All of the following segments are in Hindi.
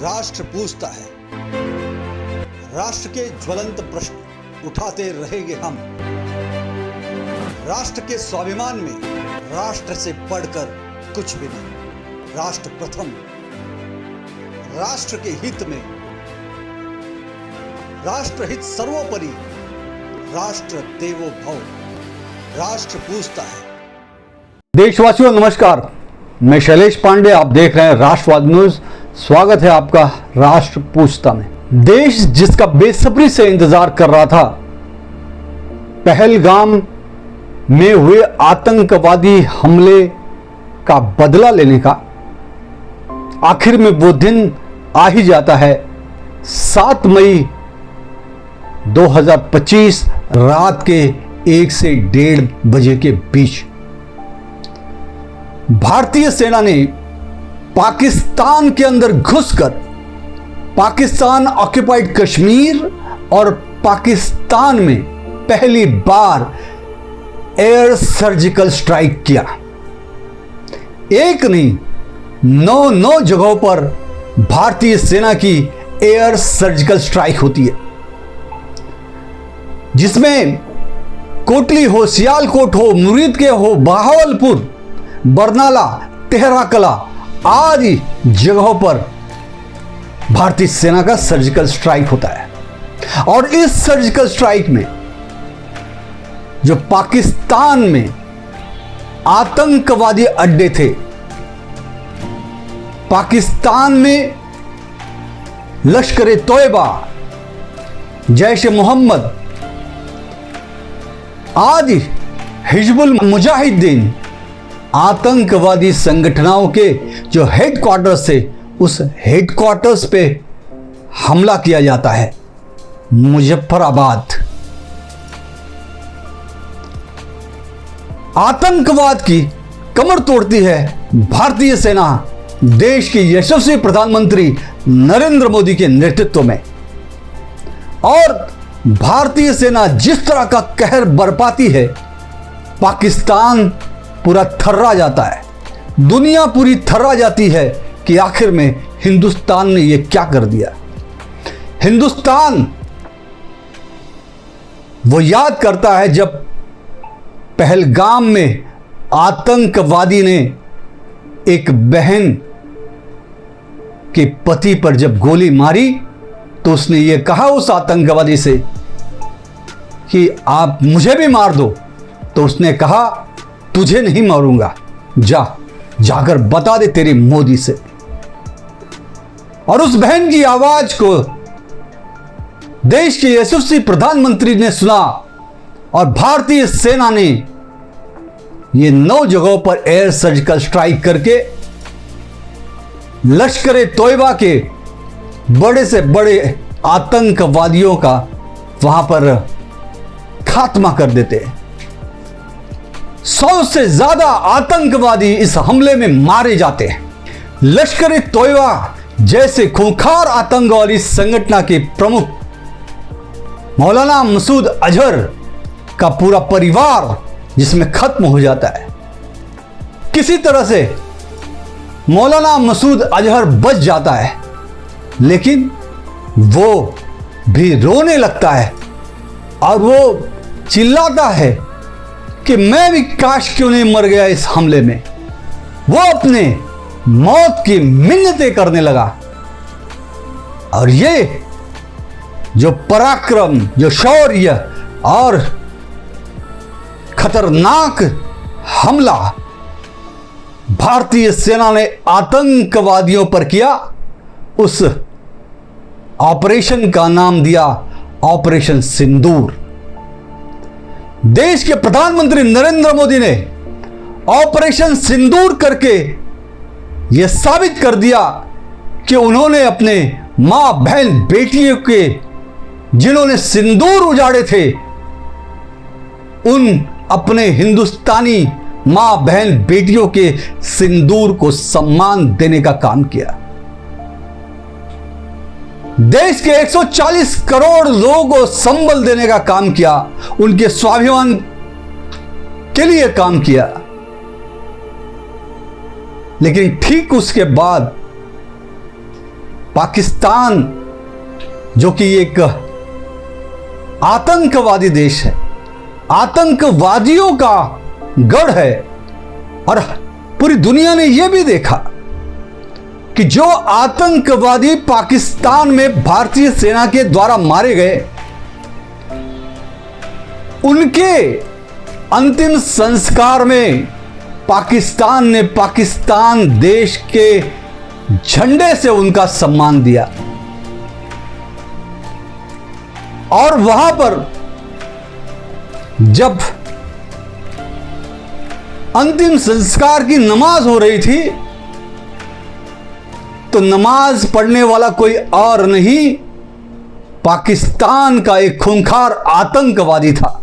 राष्ट्र पूछता है, राष्ट्र के ज्वलंत प्रश्न उठाते रहेंगे हम। राष्ट्र के स्वाभिमान में राष्ट्र से बढ़कर कुछ भी नहीं। राष्ट्र प्रथम, राष्ट्र के हित में, राष्ट्रहित सर्वोपरि, राष्ट्र देवो भव। राष्ट्र पूछता है। देशवासियों नमस्कार, मैं शैलेश पांडे, आप देख रहे हैं राष्ट्रवाद न्यूज। स्वागत है आपका राष्ट्र पूछता में। देश जिसका बेसब्री से इंतजार कर रहा था, पहलगाम में हुए आतंकवादी हमले का बदला लेने का, आखिर में वो दिन आ ही जाता है। 7 मई 2025 रात के 1 से 1:30 बजे के बीच भारतीय सेना ने पाकिस्तान के अंदर घुसकर पाकिस्तान ऑक्युपाइड कश्मीर और पाकिस्तान में पहली बार एयर सर्जिकल स्ट्राइक किया। एक नहीं, 9 जगहों पर भारतीय सेना की एयर सर्जिकल स्ट्राइक होती है, जिसमें कोटली हो, सियालकोट हो, मुरीदके हो, बहावलपुर, बरनाला, तेहराकला आदि जगहों पर भारतीय सेना का सर्जिकल स्ट्राइक होता है। और इस सर्जिकल स्ट्राइक में जो पाकिस्तान में आतंकवादी अड्डे थे, पाकिस्तान में लश्कर-ए-तोयबा, जैश-ए-मोहम्मद आदि हिजबुल मुजाहिदीन आतंकवादी संगठनों के जो हेडक्वार्टर्स थे, उस हेडक्वार्टर्स पे हमला किया जाता है। मुजफ्फराबाद आतंकवाद की कमर तोड़ती है भारतीय सेना, देश के यशस्वी प्रधानमंत्री नरेंद्र मोदी के नेतृत्व में। और भारतीय सेना जिस तरह का कहर बरपाती है, पाकिस्तान पूरा थर्रा जाता है, दुनिया पूरी थर्रा जाती है कि आखिर में हिंदुस्तान ने यह क्या कर दिया। हिंदुस्तान वो याद करता है जब पहलगाम में आतंकवादी ने एक बहन के पति पर जब गोली मारी, तो उसने ये कहा उस आतंकवादी से कि आप मुझे भी मार दो। तो उसने कहा, तुझे नहीं मारूंगा, जाकर बता दे तेरी मोदी से। और उस बहन की आवाज को देश के यशस्वी प्रधानमंत्री ने सुना और भारतीय सेना ने ये 9 जगहों पर एयर सर्जिकल स्ट्राइक करके लश्कर-ए-तोयबा के बड़े से बड़े आतंकवादियों का वहां पर खात्मा कर देते हैं। 100 से ज्यादा आतंकवादी इस हमले में मारे जाते हैं। लश्कर-ए-तोयबा जैसे खूंखार आतंकवादी संगठन के प्रमुख मौलाना मसूद अजहर का पूरा परिवार जिसमें खत्म हो जाता है। किसी तरह से मौलाना मसूद अजहर बच जाता है, लेकिन वो भी रोने लगता है और वो चिल्लाता है कि मैं भी काश क्यों नहीं मर गया इस हमले में। वो अपने मौत की मिन्नतें करने लगा। और ये जो पराक्रम, जो शौर्य और खतरनाक हमला भारतीय सेना ने आतंकवादियों पर किया, उस ऑपरेशन का नाम दिया ऑपरेशन सिंदूर। देश के प्रधानमंत्री नरेंद्र मोदी ने ऑपरेशन सिंदूर करके यह साबित कर दिया कि उन्होंने अपने मां, बहन, बेटियों के जिन्होंने सिंदूर उजाड़े थे, उन अपने हिंदुस्तानी मां, बहन, बेटियों के सिंदूर को सम्मान देने का काम किया। देश के 140 करोड़ लोगों को संबल देने का काम किया, उनके स्वाभिमान के लिए काम किया। लेकिन ठीक उसके बाद पाकिस्तान जो कि एक आतंकवादी देश है, आतंकवादियों का गढ़ है, और पूरी दुनिया ने यह भी देखा कि जो आतंकवादी पाकिस्तान में भारतीय सेना के द्वारा मारे गए, उनके अंतिम संस्कार में पाकिस्तान ने पाकिस्तान देश के झंडे से उनका सम्मान दिया। और वहां पर जब अंतिम संस्कार की नमाज हो रही थी, तो नमाज पढ़ने वाला कोई और नहीं, पाकिस्तान का एक खूंखार आतंकवादी था।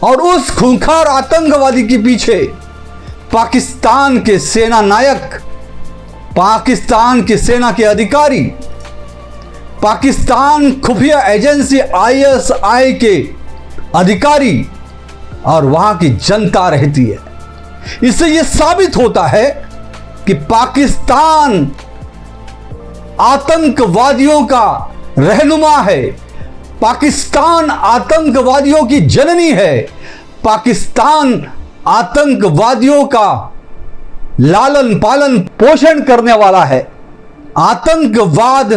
और उस खूंखार आतंकवादी के पीछे पाकिस्तान के सेना नायक, पाकिस्तान की सेना के अधिकारी, पाकिस्तान खुफिया एजेंसी ISI के अधिकारी और वहां की जनता रहती है। इससे यह साबित होता है कि पाकिस्तान आतंकवादियों का रहनुमा है, पाकिस्तान आतंकवादियों की जननी है, पाकिस्तान आतंकवादियों का लालन पालन पोषण करने वाला है। आतंकवाद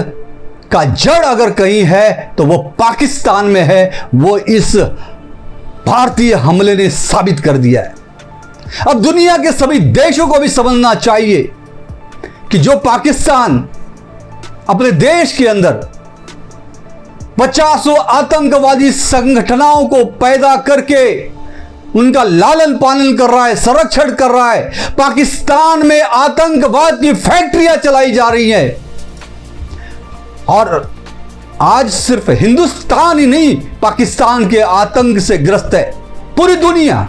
का जड़ अगर कहीं है तो वो पाकिस्तान में है, वो इस भारतीय हमले ने साबित कर दिया है। अब दुनिया के सभी देशों को भी समझना चाहिए कि जो पाकिस्तान अपने देश के अंदर 50 आतंकवादी संगठनों को पैदा करके उनका लालन पालन कर रहा है, संरक्षण कर रहा है, पाकिस्तान में आतंकवाद की फैक्ट्रियां चलाई जा रही हैं। और आज सिर्फ हिंदुस्तान ही नहीं पाकिस्तान के आतंक से ग्रस्त है, पूरी दुनिया,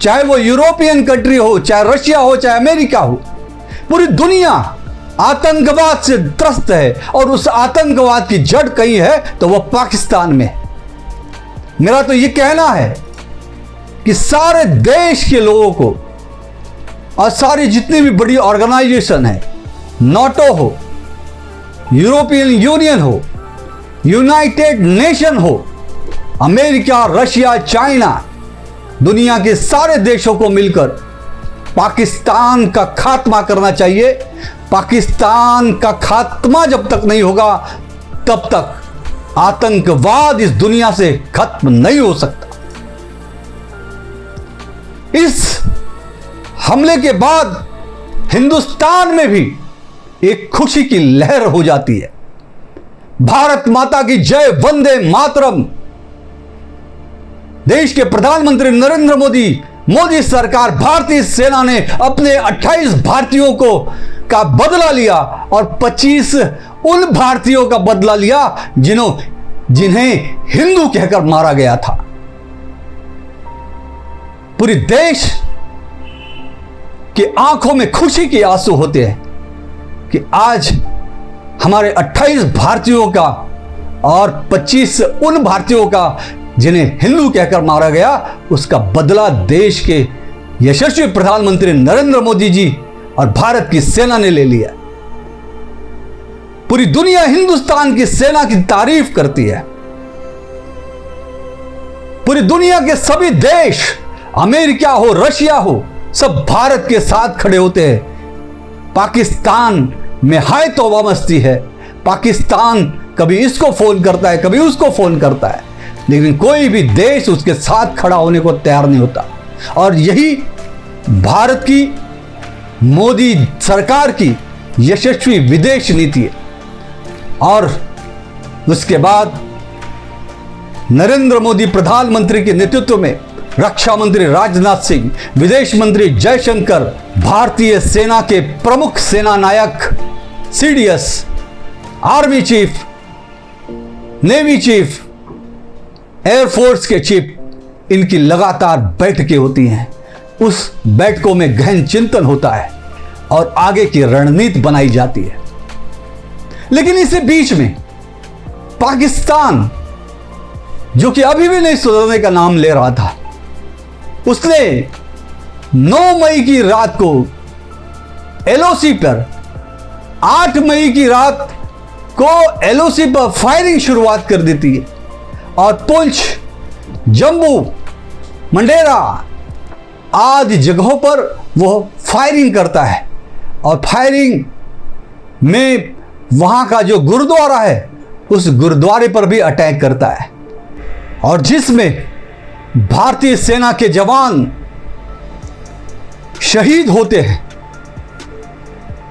चाहे वो यूरोपियन कंट्री हो, चाहे रशिया हो, चाहे अमेरिका हो, पूरी दुनिया आतंकवाद से त्रस्त है। और उस आतंकवाद की जड़ कहीं है तो वह पाकिस्तान में है। मेरा तो यह कहना है कि सारे देश के लोगों को और सारी जितनी भी बड़ी ऑर्गेनाइजेशन है, नाटो हो, यूरोपियन यूनियन हो, यूनाइटेड नेशन हो, अमेरिका, रशिया, चाइना, दुनिया के सारे देशों को मिलकर पाकिस्तान का खात्मा करना चाहिए। पाकिस्तान का खात्मा जब तक नहीं होगा तब तक आतंकवाद इस दुनिया से खत्म नहीं हो सकता। इस हमले के बाद हिंदुस्तान में भी एक खुशी की लहर हो जाती है। भारत माता की जय, वंदे मातरम। देश के प्रधानमंत्री नरेंद्र मोदी सरकार, भारतीय सेना ने अपने 28 भारतीयों का बदला लिया और 25 उन भारतीयों का बदला लिया जिन्हें हिंदू कहकर मारा गया था। पूरे देश की आंखों में खुशी के आंसू होते हैं कि आज हमारे 28 भारतीयों का और 25 उन भारतीयों का जिन्हें हिंदू कहकर मारा गया, उसका बदला देश के यशस्वी प्रधानमंत्री नरेंद्र मोदी जी और भारत की सेना ने ले लिया। पूरी दुनिया हिंदुस्तान की सेना की तारीफ करती है। पूरी दुनिया के सभी देश, अमेरिका हो, रशिया हो, सब भारत के साथ खड़े होते हैं। पाकिस्तान में हाय तौबा मस्ती है। पाकिस्तान कभी इसको फोन करता है, कभी उसको फोन करता है, लेकिन कोई भी देश उसके साथ खड़ा होने को तैयार नहीं होता। और यही भारत की मोदी सरकार की यशस्वी विदेश नीति है। और उसके बाद नरेंद्र मोदी प्रधानमंत्री के नेतृत्व में रक्षा मंत्री राजनाथ सिंह, विदेश मंत्री जयशंकर, भारतीय सेना के प्रमुख सेना नायक CDS, army chief, navy chief, air force के चीफ, इनकी लगातार बैठकें होती हैं। उस बैठकों में गहन चिंतन होता है और आगे की रणनीति बनाई जाती है। लेकिन इसी बीच में पाकिस्तान, जो कि अभी भी नहीं सुधरने का नाम ले रहा था, उसने 9 मई की रात को LOC पर 8 मई की रात को एलओसी पर फायरिंग शुरुआत कर देती है और पुंछ, जम्मू, मंडेरा आदि जगहों पर वो फायरिंग करता है और फायरिंग में वहां का जो गुरुद्वारा है उस गुरुद्वारे पर भी अटैक करता है और जिसमें भारतीय सेना के जवान शहीद होते हैं।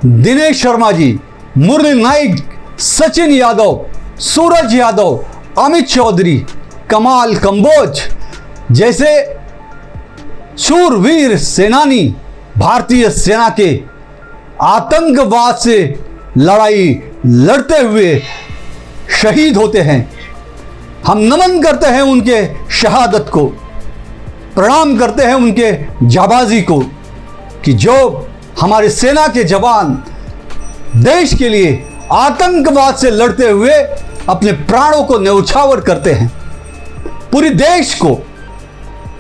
दिनेश शर्मा जी, मुरली नाइक, सचिन यादव, सूरज यादव, अमित चौधरी, कमाल कंबोज जैसे शूरवीर सेनानी भारतीय सेना के आतंकवाद से लड़ाई लड़ते हुए शहीद होते हैं। हम नमन करते हैं उनके शहादत को, प्रणाम करते हैं उनके जाबाजी को कि जो हमारे सेना के जवान देश के लिए आतंकवाद से लड़ते हुए अपने प्राणों को न्यौछावर करते हैं। पूरी देश को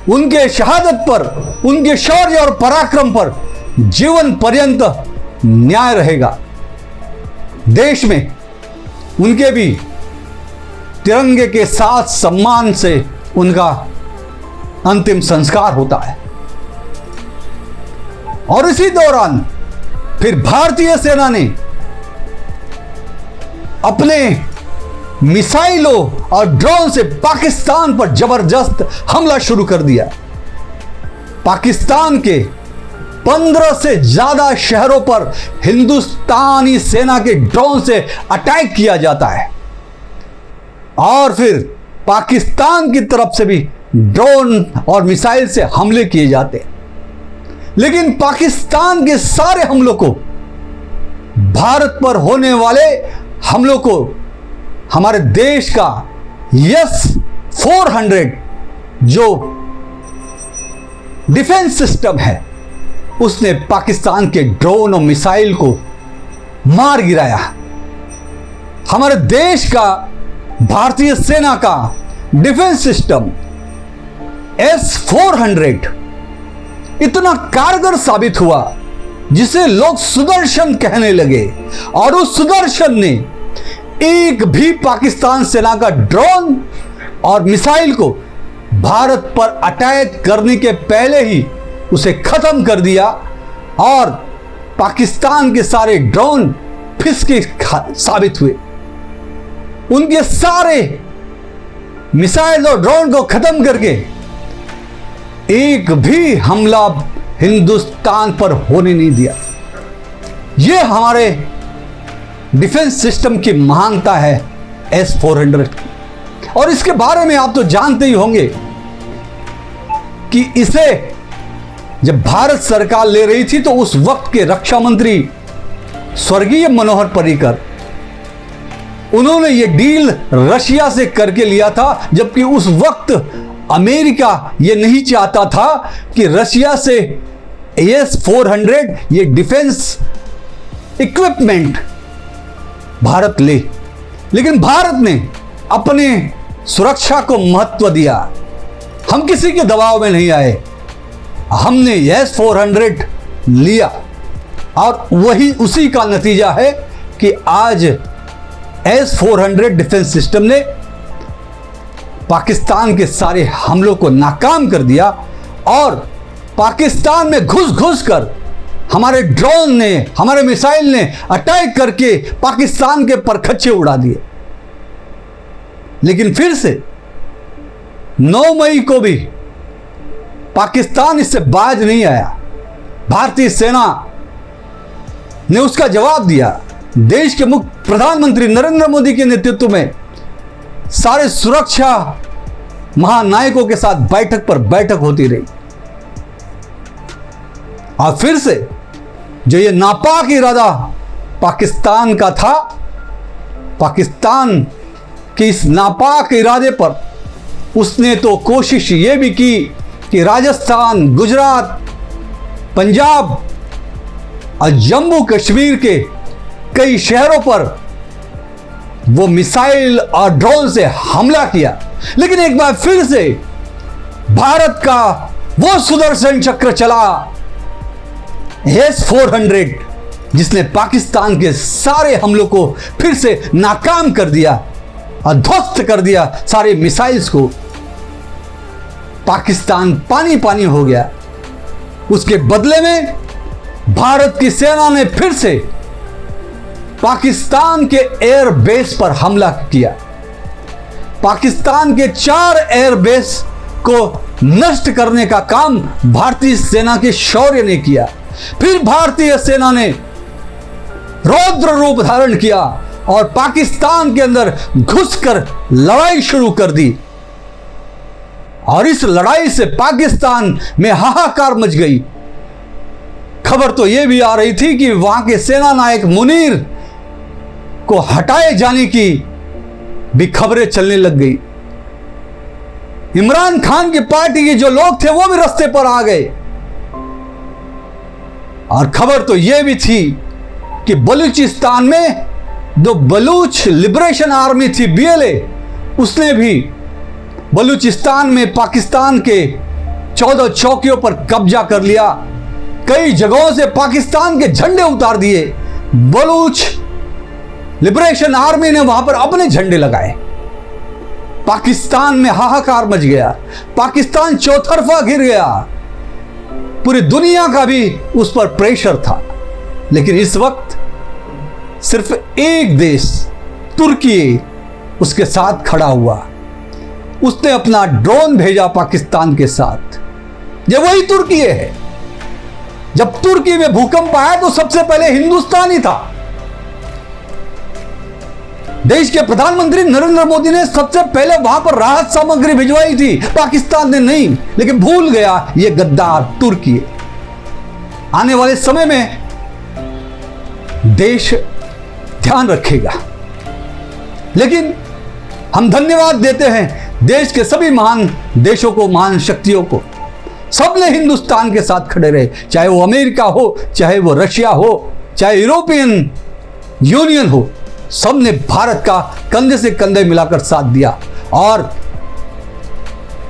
उनके शहादत पर, उनके शौर्य और पराक्रम पर जीवन पर्यंत न्याय रहेगा। देश में उनके भी तिरंगे के साथ सम्मान से उनका अंतिम संस्कार होता है और इसी दौरान फिर भारतीय सेना ने अपने मिसाइलों और ड्रोन से पाकिस्तान पर जबरदस्त हमला शुरू कर दिया। पाकिस्तान के 15 से ज्यादा शहरों पर हिंदुस्तानी सेना के ड्रोन से अटैक किया जाता है और फिर पाकिस्तान की तरफ से भी ड्रोन और मिसाइल से हमले किए जाते हैं। लेकिन पाकिस्तान के सारे हमलों को, भारत पर होने वाले हमलों को हमारे देश का S-400 जो डिफेंस सिस्टम है उसने पाकिस्तान के ड्रोन और मिसाइल को मार गिराया। हमारे देश का, भारतीय सेना का डिफेंस सिस्टम S-400 इतना कारगर साबित हुआ जिसे लोग सुदर्शन कहने लगे और उस सुदर्शन ने एक भी पाकिस्तान सेना का ड्रोन और मिसाइल को भारत पर अटैक करने के पहले ही उसे खत्म कर दिया और पाकिस्तान के सारे ड्रोन फिसके साबित हुए। उनके सारे मिसाइल और ड्रोन को खत्म करके एक भी हमला हिंदुस्तान पर होने नहीं दिया। यह हमारे डिफेंस सिस्टम की महानता है S-400 की। और इसके बारे में आप तो जानते ही होंगे कि इसे जब भारत सरकार ले रही थी तो उस वक्त के रक्षा मंत्री स्वर्गीय मनोहर पर्रिकर, उन्होंने ये डील रशिया से करके लिया था, जबकि उस वक्त अमेरिका ये नहीं चाहता था कि रशिया से S-400 ये डिफेंस इक्विपमेंट भारत ले। लेकिन भारत ने अपने सुरक्षा को महत्व दिया। हम किसी के दबाव में नहीं आए, हमने S-400 लिया और वही उसी का नतीजा है कि आज S-400 डिफेंस सिस्टम ने पाकिस्तान के सारे हमलों को नाकाम कर दिया और पाकिस्तान में घुस घुस कर हमारे ड्रोन ने, हमारे मिसाइल ने अटैक करके पाकिस्तान के परखच्चे उड़ा दिए। लेकिन फिर से 9 मई को भी पाकिस्तान इससे बाज नहीं आया। भारतीय सेना ने उसका जवाब दिया। देश के मुख्य प्रधानमंत्री नरेंद्र मोदी के नेतृत्व में सारे सुरक्षा महानायकों के साथ बैठक पर बैठक होती रही और फिर से जो ये नापाक इरादा पाकिस्तान का था, पाकिस्तान के इस नापाक इरादे पर उसने तो कोशिश ये भी की कि राजस्थान, गुजरात, पंजाब और जम्मू कश्मीर के कई शहरों पर वो मिसाइल और ड्रोन से हमला किया। लेकिन एक बार फिर से भारत का वो सुदर्शन चक्र चला S-400 जिसने पाकिस्तान के सारे हमलों को फिर से नाकाम कर दिया और ध्वस्त कर दिया सारे मिसाइल्स को। पाकिस्तान पानी पानी हो गया। उसके बदले में भारत की सेना ने फिर से पाकिस्तान के एयरबेस पर हमला किया। पाकिस्तान के 4 एयरबेस को नष्ट करने का काम भारतीय सेना के शौर्य ने किया। फिर भारतीय सेना ने रौद्र रूप धारण किया और पाकिस्तान के अंदर घुसकर लड़ाई शुरू कर दी। और इस लड़ाई से पाकिस्तान में हाहाकार मच गई। खबर तो यह भी आ रही थी कि वहां के सेना नायक मुनीर को हटाए जाने की भी खबरें चलने लग गई। इमरान खान की पार्टी के जो लोग थे वो भी रास्ते पर आ गए। और खबर तो यह भी थी कि बलूचिस्तान में जो बलूच लिबरेशन आर्मी थी BLA, उसने भी बलूचिस्तान में पाकिस्तान के 14 चौकियों पर कब्जा कर लिया। कई जगहों से पाकिस्तान के झंडे उतार दिए। बलूच लिबरेशन आर्मी ने वहां पर अपने झंडे लगाए। पाकिस्तान में हाहाकार मच गया। पाकिस्तान चौतरफा घिर गया। पूरी दुनिया का भी उस पर प्रेशर था। लेकिन इस वक्त सिर्फ एक देश तुर्की उसके साथ खड़ा हुआ। उसने अपना ड्रोन भेजा पाकिस्तान के साथ। ये वही तुर्की है। जब तुर्की में भूकंप आया तो सबसे पहले हिंदुस्तान ही था। देश के प्रधानमंत्री नरेंद्र मोदी ने सबसे पहले वहां पर राहत सामग्री भिजवाई थी, पाकिस्तान ने नहीं। लेकिन भूल गया ये गद्दार तुर्की। आने वाले समय में देश ध्यान रखेगा। लेकिन हम धन्यवाद देते हैं देश के सभी महान देशों को, महान शक्तियों को। सबने हिंदुस्तान के साथ खड़े रहे, चाहे वो अमेरिका हो, चाहे वो रशिया हो, चाहे यूरोपियन यूनियन हो। सबने भारत का कंधे से कंधे मिलाकर साथ दिया। और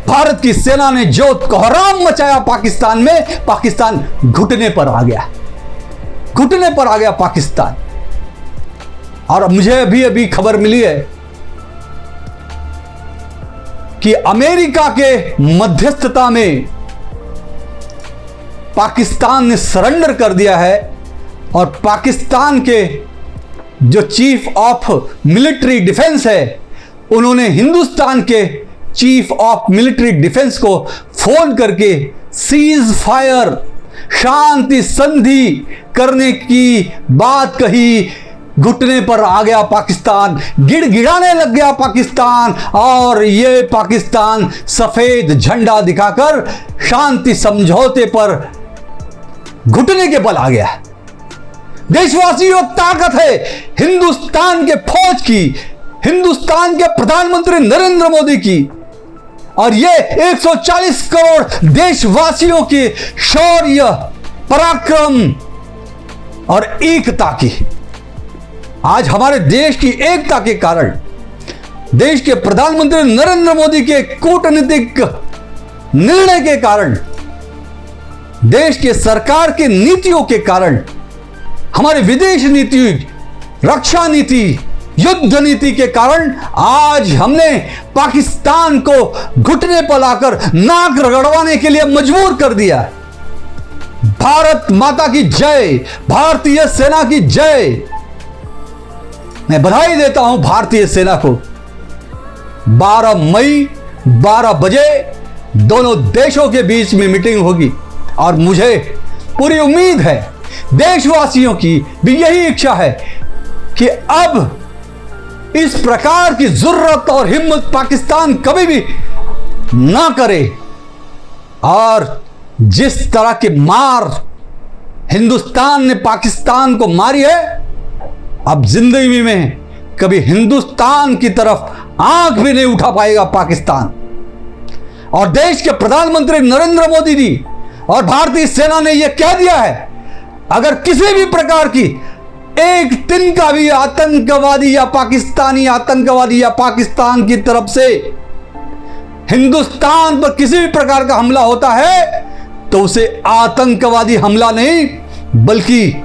भारत की सेना ने जो कोहराम मचाया पाकिस्तान में, पाकिस्तान घुटने पर आ गया। घुटने पर आ गया पाकिस्तान। और मुझे अभी खबर मिली है कि अमेरिका के मध्यस्थता में पाकिस्तान ने सरेंडर कर दिया है। और पाकिस्तान के जो चीफ ऑफ मिलिट्री डिफेंस है, उन्होंने हिंदुस्तान के चीफ ऑफ मिलिट्री डिफेंस को फोन करके सीज फायर, शांति संधि करने की बात कही। घुटने पर आ गया पाकिस्तान, गिड़गिड़ाने लग गया पाकिस्तान। और ये पाकिस्तान सफेद झंडा दिखाकर शांति समझौते पर घुटने के बल आ गया। देशवासियों, ताकत है हिंदुस्तान के फौज की, हिंदुस्तान के प्रधानमंत्री नरेंद्र मोदी की, और ये 140 करोड़ देशवासियों के शौर्य, पराक्रम और एकता की। आज हमारे देश की एकता के कारण, देश के प्रधानमंत्री नरेंद्र मोदी के कूटनीतिक निर्णय के कारण, देश के सरकार के नीतियों के कारण, हमारे विदेश नीति, रक्षा नीति, युद्ध नीति के कारण आज हमने पाकिस्तान को घुटने पर लाकर नाक रगड़वाने के लिए मजबूर कर दिया। भारत माता की जय, भारतीय सेना की जय। मैं बधाई देता हूं भारतीय सेना को। 12 मई 12 बजे दोनों देशों के बीच में मीटिंग होगी। और मुझे पूरी उम्मीद है, देशवासियों की भी यही इच्छा है कि अब इस प्रकार की जरूरत और हिम्मत पाकिस्तान कभी भी ना करे। और जिस तरह की मार हिंदुस्तान ने पाकिस्तान को मारी है, अब जिंदगी में कभी हिंदुस्तान की तरफ आंख भी नहीं उठा पाएगा पाकिस्तान। और देश के प्रधानमंत्री नरेंद्र मोदी जी और भारतीय सेना ने यह कह दिया है, अगर किसी भी प्रकार की एक तिनका भी आतंकवादी या पाकिस्तानी आतंकवादी या पाकिस्तान की तरफ से हिंदुस्तान पर किसी भी प्रकार का हमला होता है, तो उसे आतंकवादी हमला नहीं बल्कि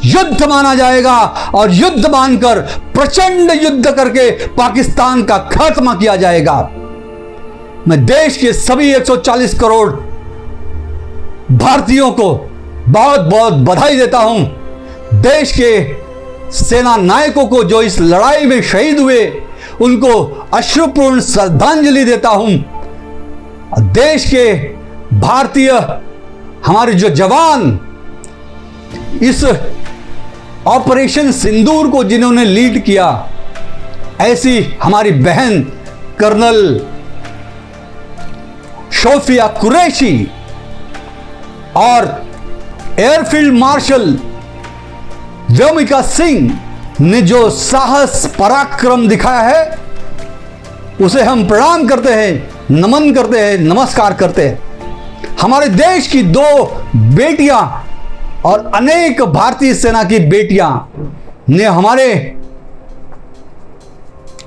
युद्ध माना जाएगा और युद्ध मानकर प्रचंड युद्ध करके पाकिस्तान का खात्मा किया जाएगा। मैं देश के सभी 140 करोड़ भारतीयों को बहुत बहुत बधाई देता हूं। देश के सेना नायकों को जो इस लड़ाई में शहीद हुए उनको अश्रुपूर्ण श्रद्धांजलि देता हूं। देश के भारतीय हमारे जो जवान इस ऑपरेशन सिंदूर को जिन्होंने लीड किया, ऐसी हमारी बहन कर्नल शोफिया कुरैशी और एयरफील्ड मार्शल व्योमिका सिंह ने जो साहस पराक्रम दिखाया है उसे हम प्रणाम करते हैं, नमन करते हैं, नमस्कार करते हैं। हमारे देश की 2 बेटियां और अनेक भारतीय सेना की बेटियां ने हमारे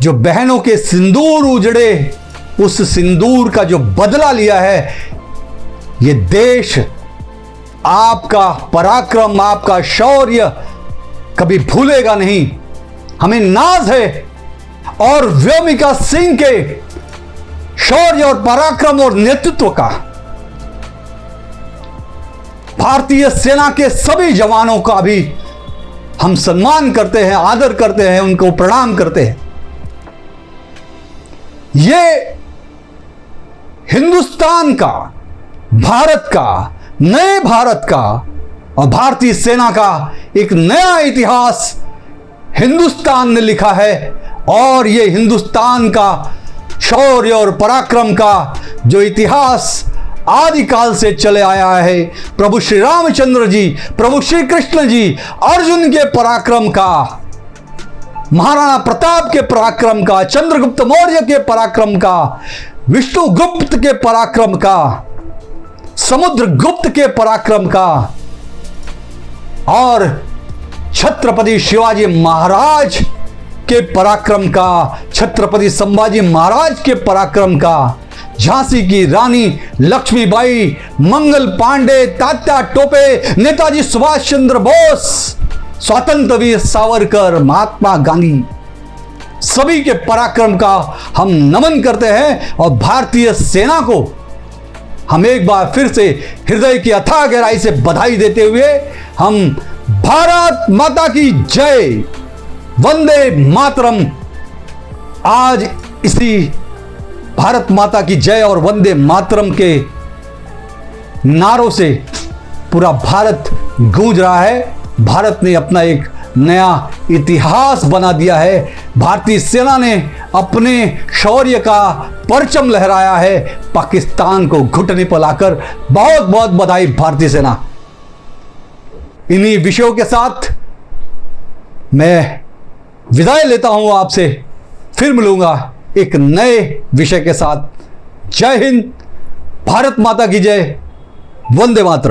जो बहनों के सिंदूर उजड़े उस सिंदूर का जो बदला लिया है। ये देश आपका पराक्रम, आपका शौर्य कभी भूलेगा नहीं। हमें नाज है और व्योमिका सिंह के शौर्य और पराक्रम और नेतृत्व का। भारतीय सेना के सभी जवानों का भी हम सम्मान करते हैं, आदर करते हैं, उनको प्रणाम करते हैं। ये हिंदुस्तान का, भारत का, नए भारत का और भारतीय सेना का एक नया इतिहास हिंदुस्तान ने लिखा है। और ये हिंदुस्तान का शौर्य और पराक्रम का जो इतिहास आदिकाल से चले आया है, प्रभु श्री रामचंद्र जी, प्रभु श्री कृष्ण जी, अर्जुन के पराक्रम का, महाराणा प्रताप के पराक्रम का, चंद्रगुप्त मौर्य के पराक्रम का, विष्णुगुप्त के पराक्रम का, समुद्रगुप्त के पराक्रम का और छत्रपति शिवाजी महाराज के पराक्रम का, छत्रपति संभाजी महाराज के पराक्रम का, झांसी की रानी लक्ष्मीबाई, मंगल पांडे, तात्या टोपे, नेताजी सुभाष चंद्र बोस, स्वतंत्र वीर सावरकर, महात्मा गांधी, सभी के पराक्रम का हम नमन करते हैं। और भारतीय सेना को हम एक बार फिर से हृदय की अथाह गहराई से बधाई देते हुए हम भारत माता की जय, वंदे मातरम, आज इसी भारत माता की जय और वंदे मातरम के नारों से पूरा भारत गूंज रहा है। भारत ने अपना एक नया इतिहास बना दिया है। भारतीय सेना ने अपने शौर्य का परचम लहराया है, पाकिस्तान को घुटने पर लाकर। बहुत बहुत बधाई भारतीय सेना। इन्हीं विषयों के साथ मैं विदाई लेता हूं आपसे, फिर मिलूंगा एक नए विषय के साथ। जय हिंद, भारत माता की जय, वंदे मातरम।